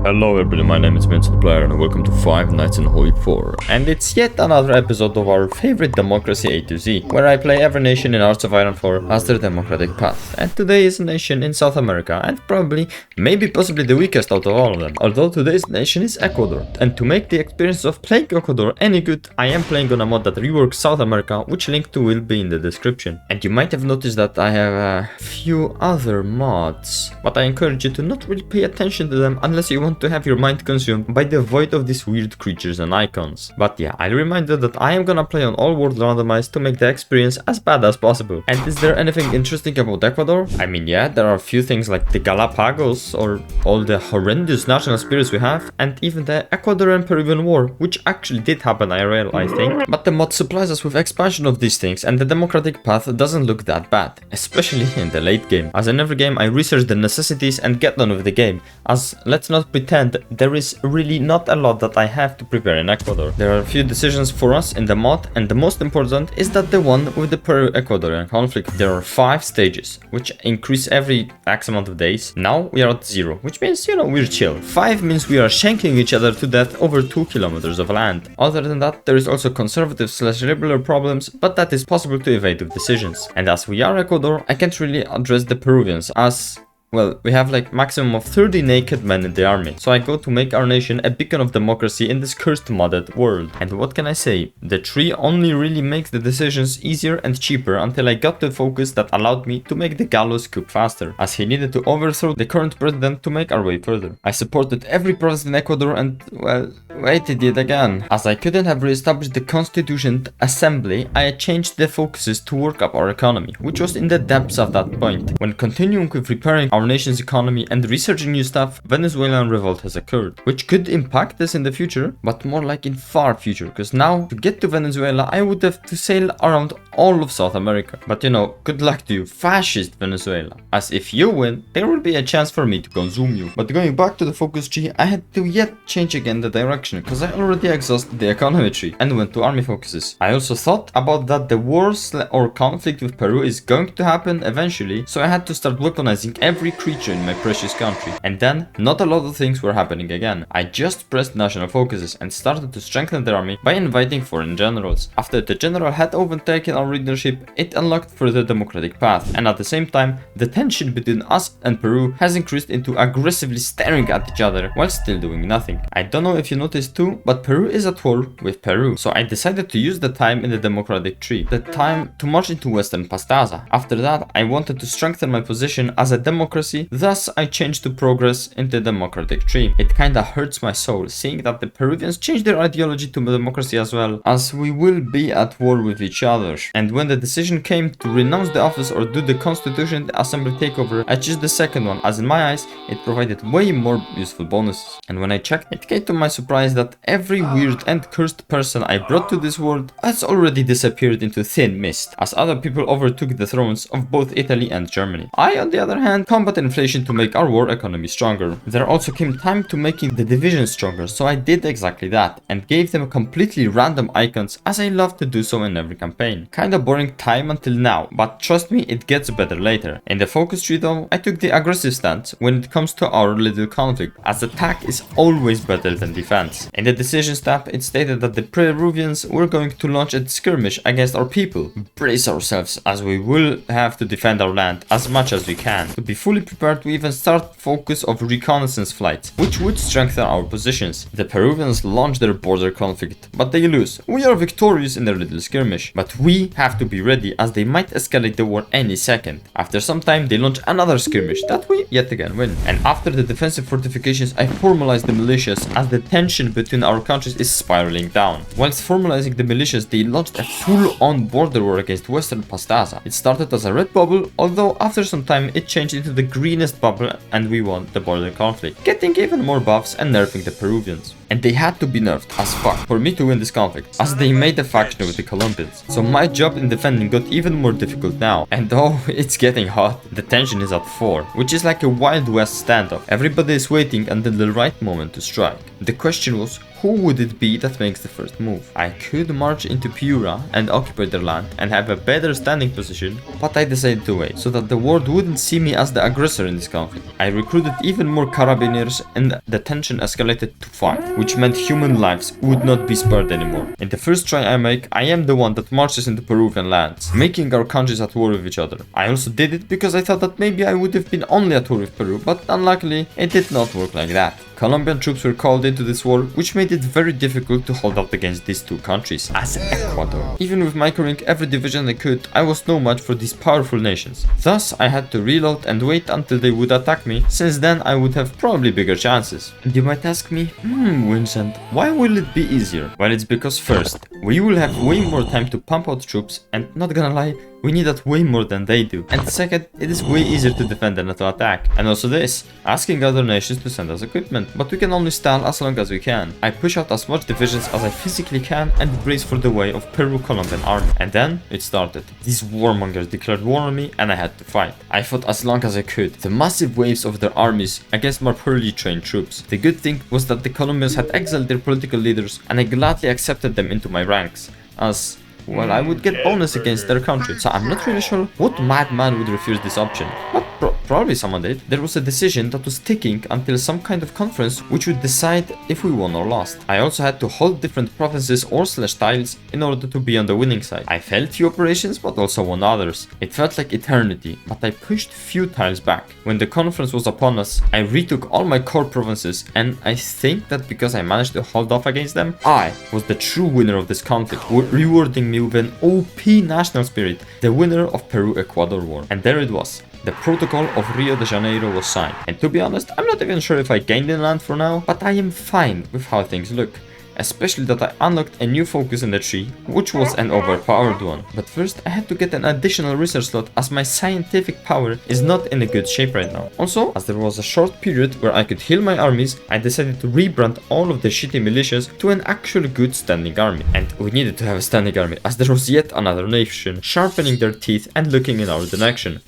Hello everybody, my name is Superpower and welcome to 5 Nights in Hoi4. And it's yet another episode of our favorite democracy A to Z, where I play every nation in Hearts of Iron 4 as their democratic path. And today is a nation in South America, and probably, maybe possibly the weakest out of all of them. Although today's nation is Ecuador. And to make the experience of playing Ecuador any good, I am playing on a mod that reworks South America, which link to will be in the description. And you might have noticed that I have a few other mods, but I encourage you to not really pay attention to them unless you want to have your mind consumed by the void of these weird creatures and icons. But yeah, I'll remind you that I am gonna play on all world randomized to make the experience as bad as possible. And is there anything interesting about Ecuador? I mean, yeah, there are a few things like the Galapagos or all the horrendous national spirits we have, and even the Ecuadorian Peruvian War, which actually did happen IRL, I think. But the mod supplies us with expansion of these things, and the democratic path doesn't look that bad, especially in the late game. As in every game, I research the necessities and get done with the game, as let's not pretend there is really not a lot that I have to prepare in Ecuador. There are a few decisions for us in the mod, and the most important is that the one with the Peru-Ecuadorian conflict. There are 5 stages, which increase every X amount of days. Now we are at 0, which means, we're chill. 5 means we are shanking each other to death over 2 kilometers of land. Other than that, there is also conservative/liberal problems, but that is possible to evade with decisions. And as we are Ecuador, I can't really address the Peruvians, as well, we have like maximum of 30 naked men in the army, so I go to make our nation a beacon of democracy in this cursed modded world. And what can I say? The tree only really makes the decisions easier and cheaper until I got the focus that allowed me to make the gallows coup faster, as he needed to overthrow the current president to make our way further. I supported every province in Ecuador and, well, waited yet again. As I couldn't have re-established the Constitution Assembly, I changed the focuses to work up our economy, which was in the depths of that point. When continuing with repairing our nation's economy and researching new stuff, Venezuelan revolt has occurred, which could impact us in the future, but more like in far future, because now to get to Venezuela I would have to sail around all of South America. But good luck to you, fascist Venezuela, as if you win, there will be a chance for me to consume you. But going back to the focus tree, I had to yet change again the direction, because I already exhausted the economy tree and went to army focuses. I also thought about that the war or conflict with Peru is going to happen eventually, so I had to start weaponizing every creature in my precious country. And then, not a lot of things were happening again. I just pressed national focuses and started to strengthen the army by inviting foreign generals. After the general had overtaken our leadership, it unlocked for the democratic path, and at the same time, the tension between us and Peru has increased into aggressively staring at each other while still doing nothing. I don't know if you noticed too, but Peru is at war with Peru, so I decided to use the time in the democratic tree, the time to march into Western Pastaza. After that, I wanted to strengthen my position as a democracy, thus I changed to progress in the democratic tree. It kinda hurts my soul seeing that the Peruvians changed their ideology to democracy as well, as we will be at war with each other. And when the decision came to renounce the office or do the Constitution Assembly takeover, I chose the second one, as in my eyes it provided way more useful bonuses. And when I checked, it came to my surprise that every weird and cursed person I brought to this world has already disappeared into thin mist, as other people overtook the thrones of both Italy and Germany. I, on the other hand, combat inflation to make our war economy stronger. There also came time to making the division stronger, so I did exactly that and gave them completely random icons, as I love to do so in every campaign. Kinda boring time until now, but trust me, it gets better later. In the focus tree though, I took the aggressive stance when it comes to our little conflict, as attack is always better than defense. In the decisions tab, it stated that the Peruvians were going to launch a skirmish against our people. Brace ourselves, as we will have to defend our land as much as we can. To be fully prepared to even start focus of reconnaissance flights, which would strengthen our positions. The Peruvians launch their border conflict, but they lose. We are victorious in their little skirmish, but we have to be ready, as they might escalate the war any second. After some time, they launch another skirmish that we yet again win. And after the defensive fortifications, I formalized the militias, as the tension between our countries is spiraling down. Whilst formalizing the militias, they launched a full-on border war against Western Pastaza. It started as a red bubble, although after some time it changed into the greenest bubble, and we won the border conflict, getting even more buffs and nerfing the Peruvians. and they had to be nerfed as fuck for me to win this conflict, as they made a faction with the Colombians. So my job in defending got even more difficult now. And oh, it's getting hot. The tension is at 4, which is like a Wild West standoff. Everybody is waiting until the right moment to strike. The question was, who would it be that makes the first move? I could march into Piura and occupy their land and have a better standing position, but I decided to wait, so that the world wouldn't see me as the aggressor in this conflict. I recruited even more carabineers and the tension escalated to 5, which meant human lives would not be spared anymore. In the first try I make, I am the one that marches into Peruvian lands, making our countries at war with each other. I also did it because I thought that maybe I would have been only at war with Peru, but unluckily, it did not work like that. Colombian troops were called into this war, which made it very difficult to hold out against these two countries, as Ecuador. Even with microing every division I could, I was no match for these powerful nations. Thus, I had to reload and wait until they would attack me, since then I would have probably bigger chances. And you might ask me, Vincent, why will it be easier? Well, it's because first, we will have way more time to pump out troops, and not gonna lie, we need that way more than they do. And second, it is way easier to defend than to attack. And also this, asking other nations to send us equipment, but we can only stall as long as we can. I push out as much divisions as I physically can and brace for the way of Peru-Colombian army. And then it started. These warmongers declared war on me and I had to fight. I fought as long as I could, the massive waves of their armies against my poorly trained troops. The good thing was that the Colombians had exiled their political leaders and I gladly accepted them into my ranks, as well, I would get bonus against their country, so I'm not really sure what madman would refuse this option, but probably someone did. There was a decision that was ticking until some kind of conference which would decide if we won or lost. I also had to hold different provinces or /tiles in order to be on the winning side. I failed few operations but also won others. It felt like eternity, but I pushed few tiles back. When the conference was upon us, I retook all my core provinces, and I think that because I managed to hold off against them, I was the true winner of this conflict, rewarding me with an OP national spirit, the winner of Peru-Ecuador War. And there it was. The protocol of Rio de Janeiro was signed. And to be honest, I'm not even sure if I gained in land for now, but I am fine with how things look. Especially that I unlocked a new focus in the tree, which was an overpowered one. But first I had to get an additional research slot, as my scientific power is not in a good shape right now. Also, as there was a short period where I could heal my armies, I decided to rebrand all of the shitty militias to an actually good standing army. And we needed to have a standing army, as there was yet another nation sharpening their teeth and looking in our direction.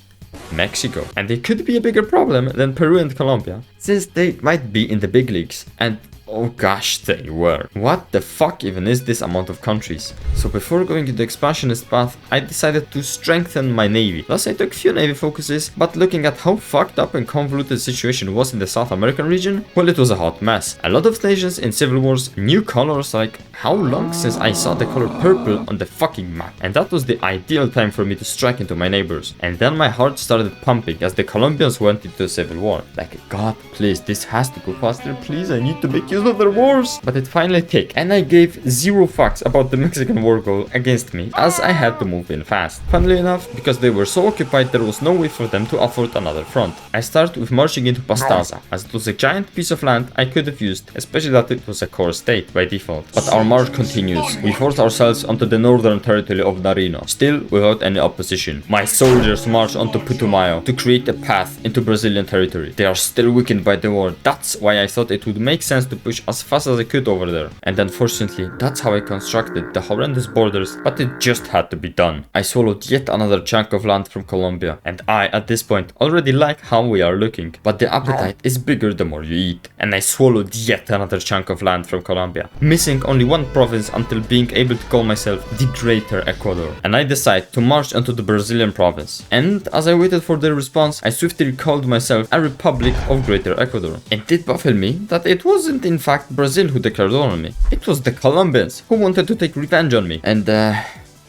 Mexico. And they could be a bigger problem than Peru and Colombia, since they might be in the big leagues. And oh gosh, they were. What the fuck even is this amount of countries? So before going into the expansionist path, I decided to strengthen my navy. Thus I took few navy focuses, but looking at how fucked up and convoluted the situation was in the South American region, well, it was a hot mess. A lot of nations in civil wars, new colors, like how long since I saw the color purple on the fucking map? And that was the ideal time for me to strike into my neighbors. And then my heart started pumping as the Colombians went into a civil war. Like, God, please, this has to go faster, please, I need to make use of their wars. But it finally ticked, and I gave zero fucks about the Mexican war goal against me, as I had to move in fast. Funnily enough, because they were so occupied, there was no way for them to afford another front. I started with marching into Pastaza, as it was a giant piece of land I could have used, especially that it was a core state by default. But our march continues. We forced ourselves onto the northern territory of Nariño, still without any opposition. My soldiers march onto Putumayo to create a path into Brazilian territory. They are still weakened by the war. That's why I thought it would make sense to push as fast as I could over there. And unfortunately, that's how I constructed the horrendous borders, but it just had to be done. I swallowed yet another chunk of land from Colombia, and I, at this point, already like how we are looking. But the appetite is bigger the more you eat. And I swallowed yet another chunk of land from Colombia, missing only one province until being able to call myself the Greater Ecuador. And I decided to march into the Brazilian province. And as I waited for their response, I swiftly called myself a Republic of Greater Ecuador. It did baffle me that it wasn't in fact Brazil who declared war on me. It was the Colombians who wanted to take revenge on me. And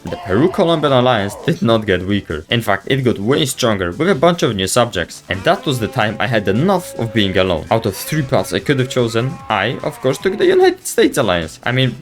the Peru-Colombian alliance did not get weaker. In fact, it got way stronger with a bunch of new subjects. And that was the time I had enough of being alone. Out of 3 paths I could have chosen, I, of course, took the United States alliance. I mean,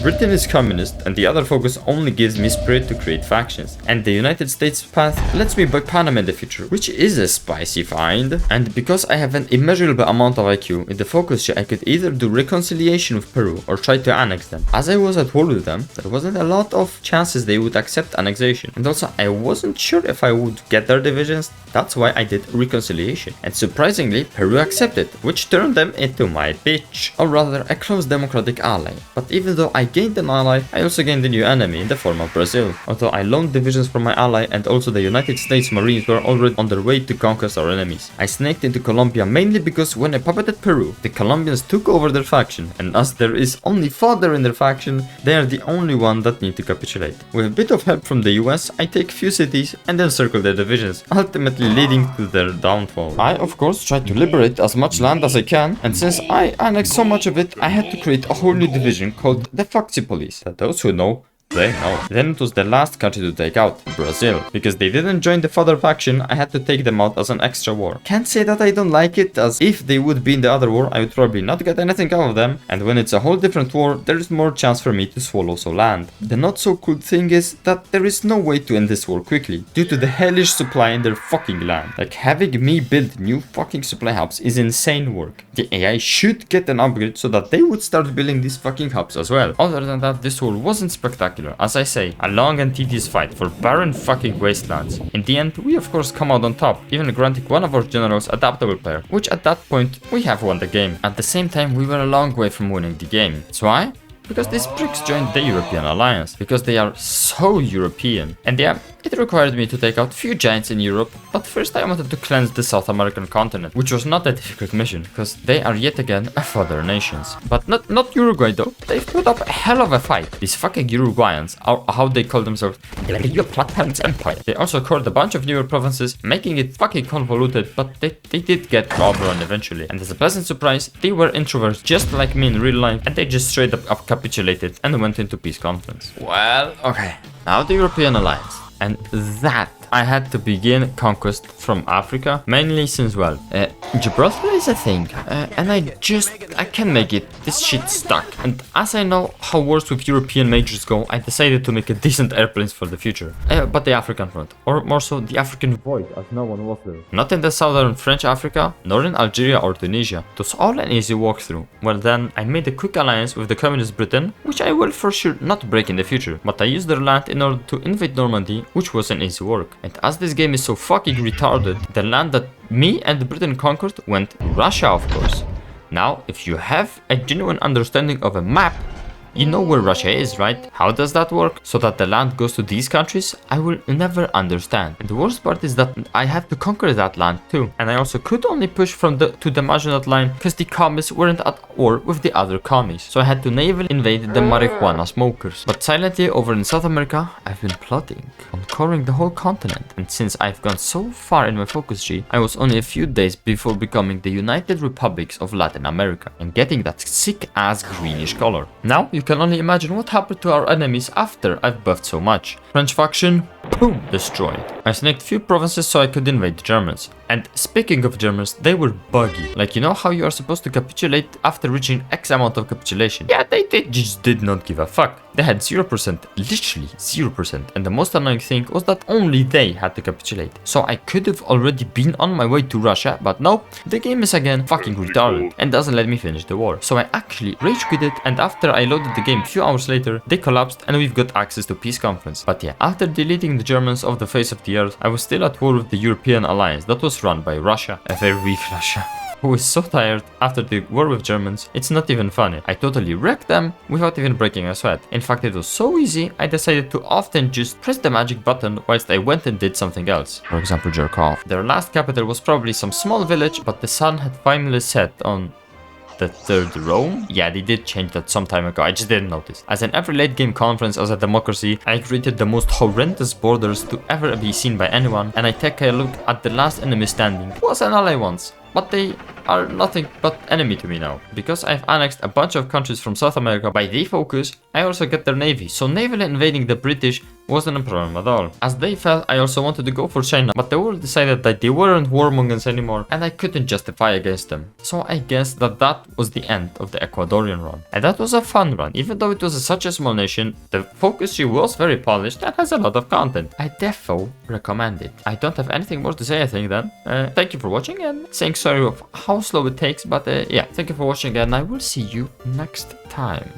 Britain is communist, and the other focus only gives me spirit to create factions. And the United States path lets me buy Panama in the future, which is a spicy find. And because I have an immeasurable amount of IQ, in the focus tree I could either do reconciliation with Peru or try to annex them. As I was at war with them, there wasn't a lot of chances because they would accept annexation. And also, I wasn't sure if I would get their divisions, that's why I did reconciliation. And surprisingly, Peru accepted, which turned them into my bitch, or rather a close democratic ally. But even though I gained an ally, I also gained a new enemy in the form of Brazil. Although I loaned divisions from my ally and also the United States Marines were already on their way to conquer our enemies. I snaked into Colombia mainly because when I puppeted Peru, the Colombians took over their faction, and as there is only fodder in their faction, they are the only one that need to capitulate. With a bit of help from the US, I take few cities and then circle their divisions, ultimately leading to their downfall. I of course tried to liberate as much land as I can, and since I annexed so much of it, I had to create a whole new division called the Foxy Police, that those who know they know. Then it was the last country to take out, Brazil. Because they didn't join the fodder faction, I had to take them out as an extra war. Can't say that I don't like it, as if they would be in the other war, I would probably not get anything out of them. And when it's a whole different war, there is more chance for me to swallow some land. The not so cool thing is that there is no way to end this war quickly, due to the hellish supply in their fucking land. Like, having me build new fucking supply hubs is insane work. The AI should get an upgrade so that they would start building these fucking hubs as well. Other than that, this war wasn't spectacular. As I say, a long and tedious fight for barren fucking wastelands. In the end, we of course come out on top, even granting one of our generals adaptable player, which at that point, we have won the game. At the same time, we were a long way from winning the game. So why? Because these pricks joined the European alliance, because they are so European. And yeah, it required me to take out few giants in Europe, but first I wanted to cleanse the South American continent, which was not a difficult mission, because they are yet again a fodder nations. But not Uruguay though, they've put up a hell of a fight. These fucking Uruguayans, are how they call themselves, the Platan's Empire. They also called a bunch of newer provinces, making it fucking convoluted, but they did get overrun eventually. And as a pleasant surprise, they were introverts just like me in real life, and they just straight up capitulated and went into peace conference. Well, okay, now the European alliance. And that I had to begin conquest from Africa, mainly since, well, Gibraltar is a thing, and I can't make it. This shit stuck. And as I know how wars with European majors go, I decided to make a decent airplanes for the future. But the African front, or more so the African void, as no one was there. Not in the southern French Africa, nor in Algeria or Tunisia. It was all an easy walkthrough. Well then, I made a quick alliance with the communist Britain, which I will for sure not break in the future, but I used their land in order to invade Normandy, which was an easy work. And as this game is so fucking retarded, the land that me and Britain conquered went Russia, of course. Now, if you have a genuine understanding of a map, you know where Russia is, right? How does that work? So that the land goes to these countries? I will never understand. And the worst part is that I had to conquer that land too. And I also could only push from to the Maginot Line because the commies weren't at war with the other commies. So I had to navally invade the marijuana smokers. But silently over in South America, I've been plotting on conquering the whole continent. And since I've gone so far in my focus tree, I was only a few days before becoming the United Republics of Latin America and getting that sick ass greenish color. Now you can only imagine what happened to our enemies after I've buffed so much. French faction, boom, destroyed. I snaked few provinces so I could invade the Germans. And speaking of Germans, they were buggy. Like, you know how you are supposed to capitulate after reaching X amount of capitulation? Yeah, they just did not give a fuck. They had 0%, literally 0%. And the most annoying thing was that only they had to capitulate. So I could have already been on my way to Russia, but no, the game is again fucking retarded and doesn't let me finish the war. So I actually rage quitted, and after I loaded the game a few hours later, they collapsed and we've got access to peace conference. But yeah, after deleting the Germans off the face of the earth, I was still at war with the European alliance that was run by Russia, a very weak Russia, who is so tired after the war with Germans, it's not even funny. I totally wrecked them without even breaking a sweat. In fact, it was so easy, I decided to often just press the magic button whilst I went and did something else. For example, jerk off. Their last capital was probably some small village, but the sun had finally set on the third Rome? Yeah, they did change that some time ago, I just didn't notice. As in every late game conference as a democracy, I created the most horrendous borders to ever be seen by anyone, and I take a look at the last enemy standing, who was an ally once, but they are nothing but enemy to me now. Because I've annexed a bunch of countries from South America by defocus, I also get their navy, so navally invading the British wasn't a problem at all. As they fell, I also wanted to go for China, but the world decided that they weren't warmongers anymore, and I couldn't justify against them. So I guess that was the end of the Ecuadorian run. And that was a fun run, even though it was such a small nation, the focus tree was very polished and has a lot of content. I defo recommend it. I don't have anything more to say, I think then. Thank you for watching, and saying sorry of how slow it takes, but yeah, thank you for watching, and I will see you next time.